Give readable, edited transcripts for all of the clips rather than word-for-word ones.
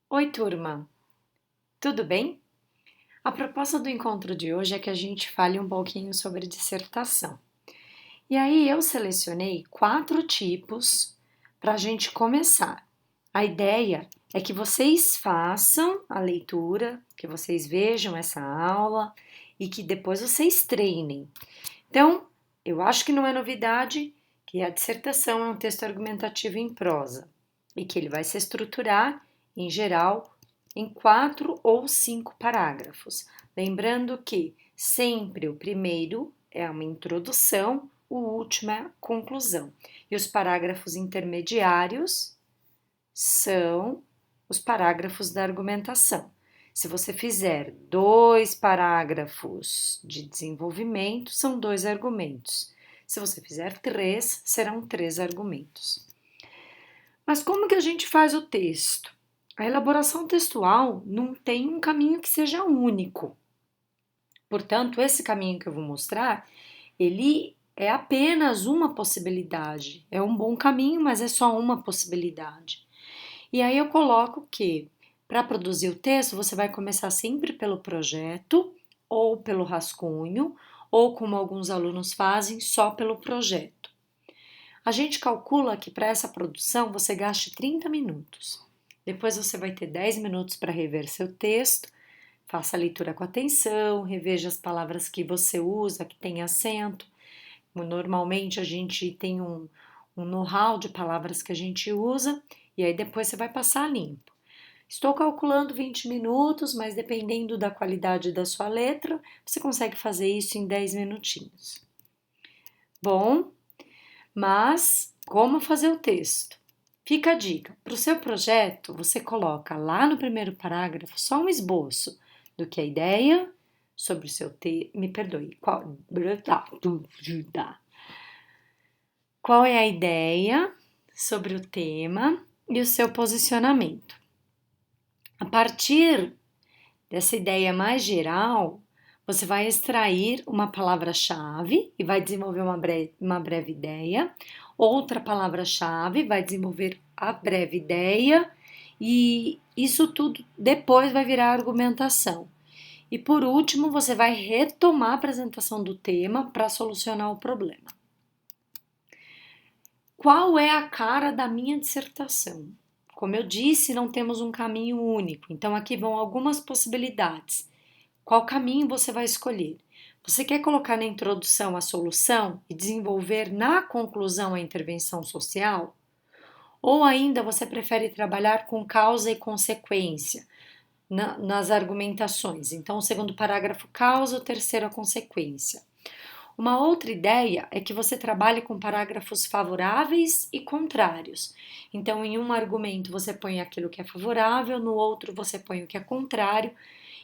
Oi, turma, tudo bem? A proposta do encontro de hoje é que a gente fale um pouquinho sobre dissertação. E aí eu selecionei 4 tipos para a gente começar. A ideia é que vocês façam a leitura, que vocês vejam essa aula e que depois vocês treinem. Então, eu acho que não é novidade que a dissertação é um texto argumentativo em prosa e que ele vai se estruturar, em geral, em 4 ou 5 parágrafos. Lembrando que sempre o primeiro é uma introdução, o último é a conclusão. E os parágrafos intermediários são os parágrafos da argumentação. Se você fizer 2 parágrafos de desenvolvimento, são 2 argumentos. Se você fizer 3, serão 3 argumentos. Mas como que a gente faz o texto? A elaboração textual não tem um caminho que seja único. Portanto, esse caminho que eu vou mostrar, ele é apenas uma possibilidade. É um bom caminho, mas é só uma possibilidade. E aí eu coloco que para produzir o texto, você vai começar sempre pelo projeto, ou pelo rascunho, ou como alguns alunos fazem, só pelo projeto. A gente calcula que para essa produção você gaste 30 minutos. Depois você vai ter 10 minutos para rever seu texto, faça a leitura com atenção, reveja as palavras que você usa, que tem acento. Normalmente a gente tem um know-how de palavras que a gente usa e aí depois você vai passar limpo. Estou calculando 20 minutos, mas dependendo da qualidade da sua letra, você consegue fazer isso em 10 minutinhos. Bom, mas como fazer o texto? Fica a dica: para o seu projeto, você coloca lá no primeiro parágrafo só um esboço do que é a ideia sobre o seu texto. Me perdoe, qual é a ideia sobre o tema e o seu posicionamento. A partir dessa ideia mais geral, você vai extrair uma palavra-chave e vai desenvolver uma breve ideia, outra palavra-chave vai desenvolver a breve ideia, e isso tudo depois vai virar argumentação. E por último, você vai retomar a apresentação do tema para solucionar o problema. Qual é a cara da minha dissertação? Como eu disse, não temos um caminho único, então aqui vão algumas possibilidades. Qual caminho você vai escolher? Você quer colocar na introdução a solução e desenvolver na conclusão a intervenção social? Ou ainda você prefere trabalhar com causa e consequência nas argumentações? Então, o segundo parágrafo, causa, o terceiro, a consequência. Uma outra ideia é que você trabalhe com parágrafos favoráveis e contrários. Então, em um argumento você põe aquilo que é favorável, no outro você põe o que é contrário,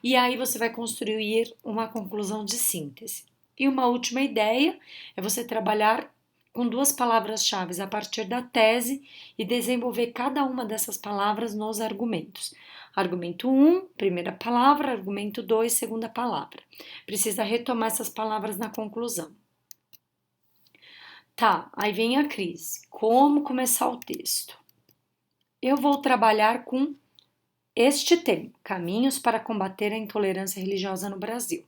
e aí você vai construir uma conclusão de síntese. E uma última ideia é você trabalhar com 2 palavras-chave a partir da tese e desenvolver cada uma dessas palavras nos argumentos. Argumento 1, primeira palavra, argumento 2, segunda palavra. Precisa retomar essas palavras na conclusão. Tá, aí vem a crise. Como começar o texto? Eu vou trabalhar com este tema, caminhos para combater a intolerância religiosa no Brasil.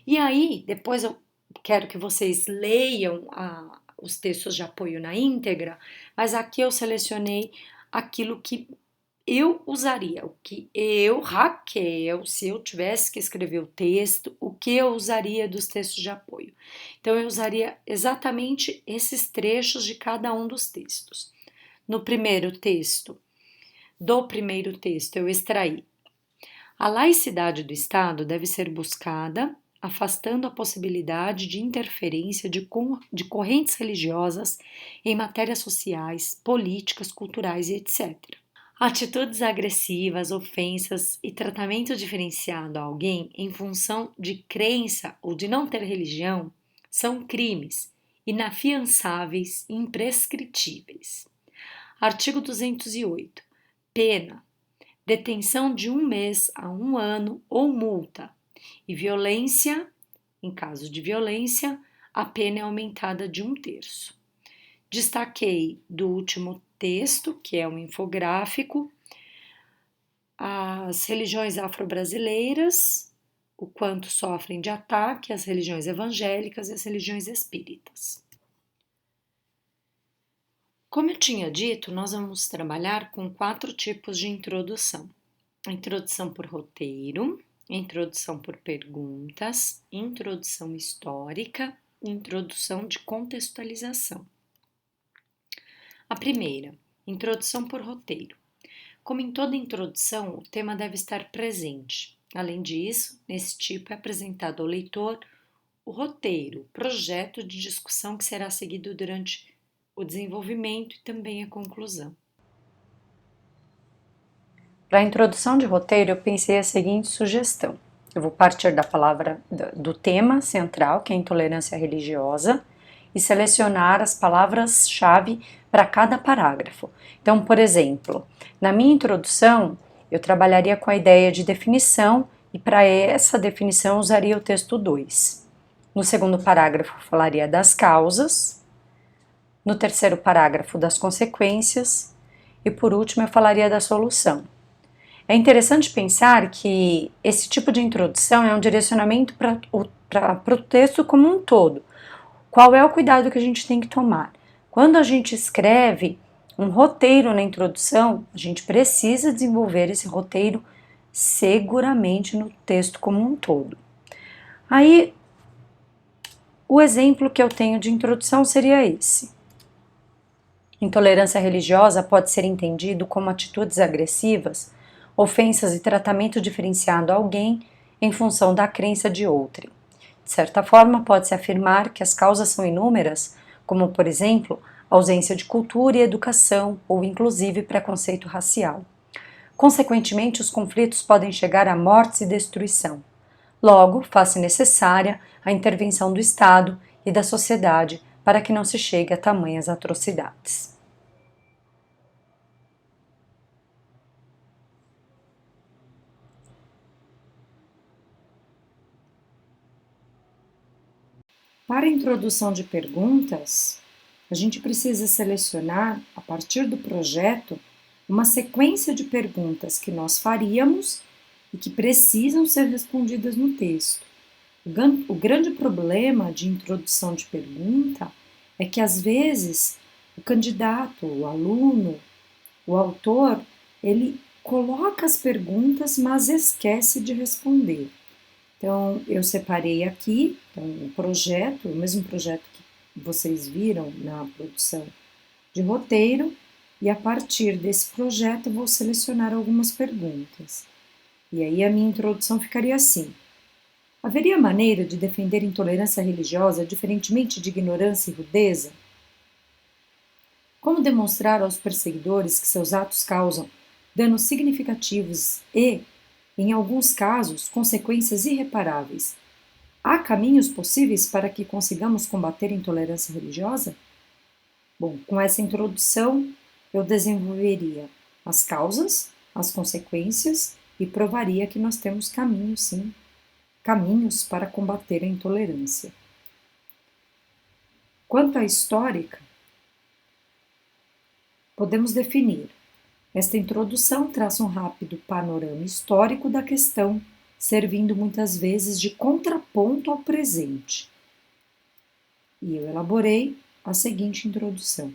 E aí, depois eu quero que vocês leiam os textos de apoio na íntegra, mas aqui eu selecionei aquilo que eu usaria, o que eu, Raquel, se eu tivesse que escrever o texto, o que eu usaria dos textos de apoio. Então, eu usaria exatamente esses trechos de cada um dos textos. No primeiro texto, do primeiro texto, eu extraí: a laicidade do Estado deve ser buscada, afastando a possibilidade de interferência de correntes religiosas em matérias sociais, políticas, culturais e etc. Atitudes agressivas, ofensas e tratamento diferenciado a alguém em função de crença ou de não ter religião são crimes inafiançáveis e imprescritíveis. Artigo 208. Pena: detenção de 1 mês a 1 ano ou multa. E violência, em caso de violência, a pena é aumentada de 1/3. Destaquei do último texto, que é um infográfico, as religiões afro-brasileiras, o quanto sofrem de ataque as religiões evangélicas e as religiões espíritas. Como eu tinha dito, nós vamos trabalhar com 4 tipos de introdução: a introdução por roteiro, introdução por perguntas, introdução histórica e introdução de contextualização. A primeira, introdução por roteiro. Como em toda introdução, o tema deve estar presente. Além disso, nesse tipo é apresentado ao leitor o roteiro, o projeto de discussão que será seguido durante o desenvolvimento e também a conclusão. Para a introdução de roteiro, eu pensei a seguinte sugestão. Eu vou partir da palavra do tema central, que é a intolerância religiosa, e selecionar as palavras-chave para cada parágrafo. Então, por exemplo, na minha introdução, eu trabalharia com a ideia de definição e para essa definição usaria o texto 2. No segundo parágrafo, falaria das causas. No terceiro parágrafo, das consequências. E por último, eu falaria da solução. É interessante pensar que esse tipo de introdução é um direcionamento para o texto como um todo. Qual é o cuidado que a gente tem que tomar? Quando a gente escreve um roteiro na introdução, a gente precisa desenvolver esse roteiro seguramente no texto como um todo. Aí, o exemplo que eu tenho de introdução seria esse. Intolerância religiosa pode ser entendido como atitudes agressivas, ofensas e tratamento diferenciado a alguém em função da crença de outrem. De certa forma, pode-se afirmar que as causas são inúmeras, como, por exemplo, ausência de cultura e educação ou, inclusive, preconceito racial. Consequentemente, os conflitos podem chegar a mortes e destruição. Logo, faz-se necessária a intervenção do Estado e da sociedade para que não se chegue a tamanhas atrocidades. Para a introdução de perguntas, a gente precisa selecionar, a partir do projeto, uma sequência de perguntas que nós faríamos e que precisam ser respondidas no texto. O grande problema de introdução de pergunta é que, às vezes, o candidato, o aluno, o autor, ele coloca as perguntas, mas esquece de responder. Então, eu separei aqui o projeto, o mesmo projeto que vocês viram na produção de roteiro, e a partir desse projeto eu vou selecionar algumas perguntas. E aí a minha introdução ficaria assim: haveria maneira de defender intolerância religiosa diferentemente de ignorância e rudeza? Como demonstrar aos perseguidores que seus atos causam danos significativos e, em alguns casos, consequências irreparáveis? Há caminhos possíveis para que consigamos combater a intolerância religiosa? Bom, com essa introdução, eu desenvolveria as causas, as consequências e provaria que nós temos caminhos, sim, caminhos para combater a intolerância. Quanto à histórica, podemos definir. Esta introdução traça um rápido panorama histórico da questão, servindo muitas vezes de contraponto ao presente. E eu elaborei a seguinte introdução.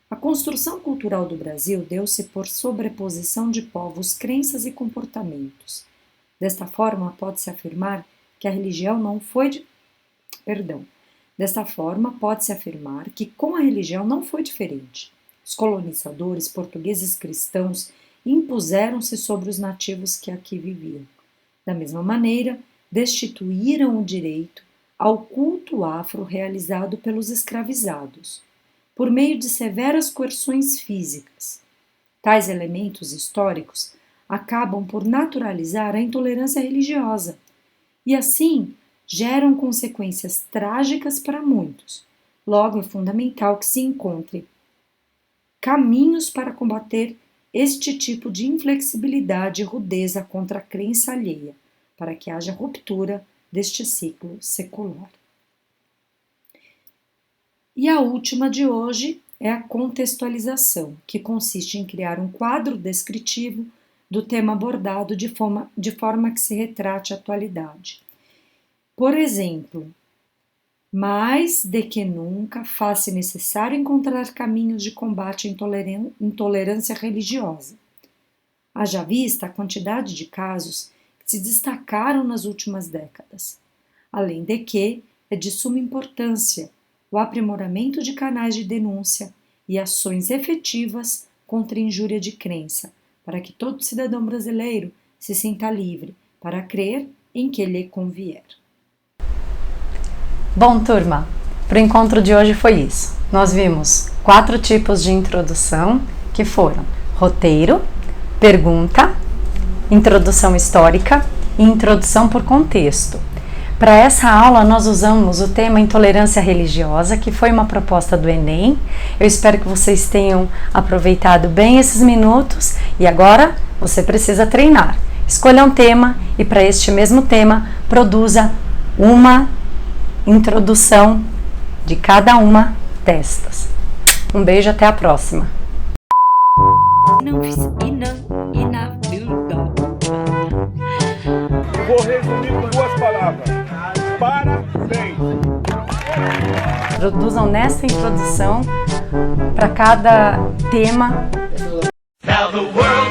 A construção cultural do Brasil deu-se por sobreposição de povos, crenças e comportamentos. Desta forma, pode-se afirmar que a religião não foi Desta forma, pode-se afirmar que com a religião não foi diferente. Os colonizadores portugueses cristãos impuseram-se sobre os nativos que aqui viviam. Da mesma maneira, destituíram o direito ao culto afro realizado pelos escravizados, por meio de severas coerções físicas. Tais elementos históricos acabam por naturalizar a intolerância religiosa e, assim, geram consequências trágicas para muitos. Logo, é fundamental que se encontre caminhos para combater este tipo de inflexibilidade e rudeza contra a crença alheia, para que haja ruptura deste ciclo secular. E a última de hoje é a contextualização, que consiste em criar um quadro descritivo do tema abordado de forma que se retrate a atualidade. Por exemplo, mais de que nunca faz-se necessário encontrar caminhos de combate à intolerância religiosa. Haja vista a quantidade de casos que se destacaram nas últimas décadas. Além de que é de suma importância o aprimoramento de canais de denúncia e ações efetivas contra a injúria de crença, para que todo cidadão brasileiro se sinta livre para crer em que lhe convier. Bom, turma, para o encontro de hoje foi isso. Nós vimos 4 tipos de introdução, que foram roteiro, pergunta, introdução histórica e introdução por contexto. Para essa aula, nós usamos o tema intolerância religiosa, que foi uma proposta do Enem. Eu espero que vocês tenham aproveitado bem esses minutos e agora você precisa treinar. Escolha um tema e para este mesmo tema, produza uma introdução de cada uma destas. Um beijo, até a próxima! Vou resumir com 2 palavras. Parabéns! Produzam nessa introdução para cada tema. Now the world